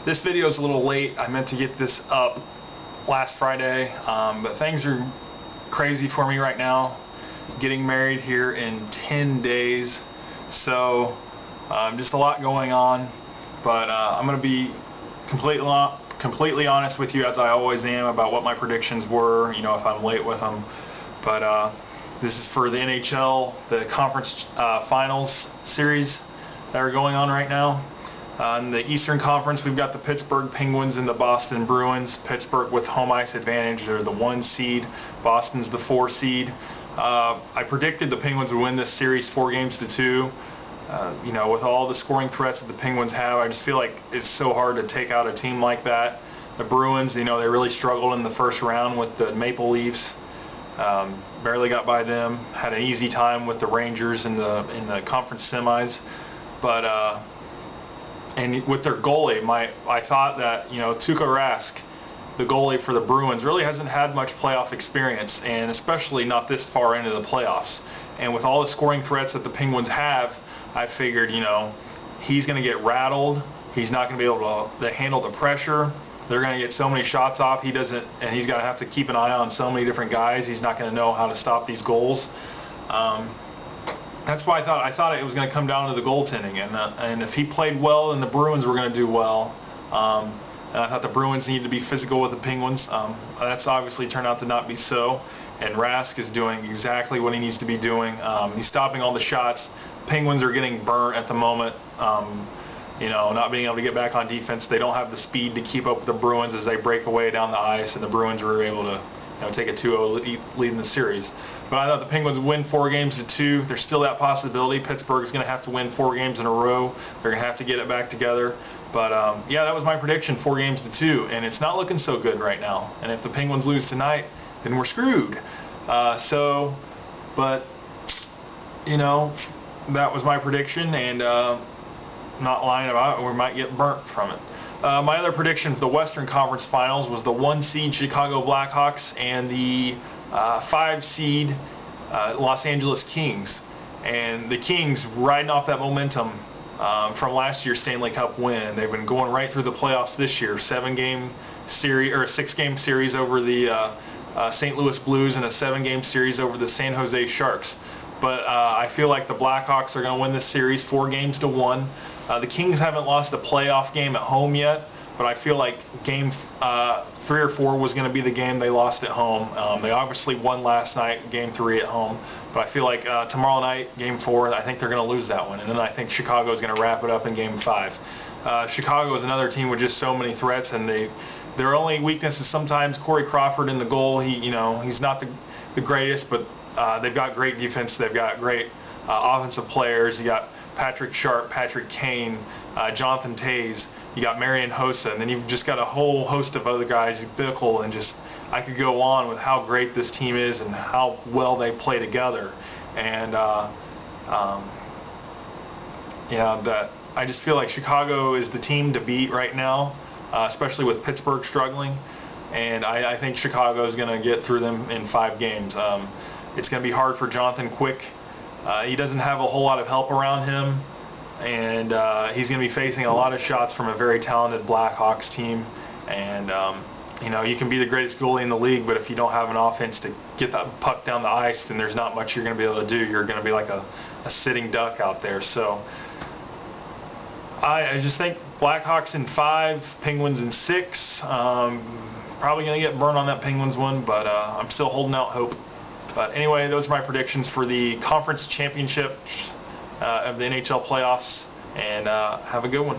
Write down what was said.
This video is a little late. I meant to get this up last Friday, but things are crazy for me right now. Getting married here in 10 days, so just a lot going on. But I'm going to be completely honest with you, as I always am, about what my predictions were. You know, if I'm late with them. But this is for the NHL, the conference finals series that are going on right now. In the Eastern Conference, we've got the Pittsburgh Penguins and the Boston Bruins. Pittsburgh with home ice advantage. They're the 1 seed. Boston's the 4 seed. I predicted the Penguins would win this series 4-2. You know, with all the scoring threats that the Penguins have, I just feel like it's so hard to take out a team like that. The Bruins, you know, they really struggled in the first round with the Maple Leafs. Barely got by them. Had an easy time with the Rangers in the conference semis. But and with their goalie, I thought that, you know, Tuukka Rask, the goalie for the Bruins, really hasn't had much playoff experience, and especially not this far into the playoffs. And with all the scoring threats that the Penguins have, I figured, you know, he's going to get rattled. He's not going to be able to handle the pressure. They're going to get so many shots off. He doesn't, and he's going to have to keep an eye on so many different guys. He's not going to know how to stop these goals. That's why I thought it was going to come down to the goaltending, and if he played well, then the Bruins were going to do well. And I thought the Bruins needed to be physical with the Penguins. That's obviously turned out to not be so. And Rask is doing exactly what he needs to be doing. He's stopping all the shots. Penguins are getting burnt at the moment. You know, not being able to get back on defense. They don't have the speed to keep up with the Bruins as they break away down the ice, and the Bruins were able to, you know, take a 2-0 lead in the series. But I thought the Penguins would win 4-2. There's still that possibility. Pittsburgh is going to have to win 4 games in a row. They're going to have to get it back together. But yeah, that was my prediction, 4-2, and it's not looking so good right now. And if the Penguins lose tonight, then we're screwed. But you know, that was my prediction, and not lying about it. We might get burnt from it. My other prediction for the Western Conference Finals was the 1 seed Chicago Blackhawks and the 5 seed Los Angeles Kings. And the Kings, riding off that momentum from last year's Stanley Cup win, they've been going right through the playoffs this year. 7-game series, or a 6-game series over the St. Louis Blues, and a 7-game series over the San Jose Sharks. But I feel like the Blackhawks are going to win this series 4-1. The Kings haven't lost a playoff game at home yet, but I feel like game 3 or 4 was going to be the game they lost at home. They obviously won last night, game 3 at home, but I feel like tomorrow night, game 4, I think they're going to lose that one, and then I think Chicago is going to wrap it up in game 5. Chicago is another team with just so many threats, and their only weakness is sometimes Corey Crawford in the goal. He's not the greatest, but they've got great defense. They've got great offensive players. You got Patrick Sharp, Patrick Kane, Jonathan Toews. You got Marian Hossa, and then you've just got a whole host of other guys, Bickle, and just I could go on with how great this team is and how well they play together. And yeah, that I just feel like Chicago is the team to beat right now, especially with Pittsburgh struggling. And I think Chicago is going to get through them in 5 games. It's going to be hard for Jonathan Quick. He doesn't have a whole lot of help around him, and he's going to be facing a lot of shots from a very talented Blackhawks team. And you know, you can be the greatest goalie in the league, but if you don't have an offense to get that puck down the ice, then there's not much you're going to be able to do. You're going to be like a sitting duck out there. So I just think Blackhawks in 5, Penguins in 6. Probably going to get burned on that Penguins one, but I'm still holding out hope. But anyway, those are my predictions for the conference championships of the NHL playoffs, and have a good one.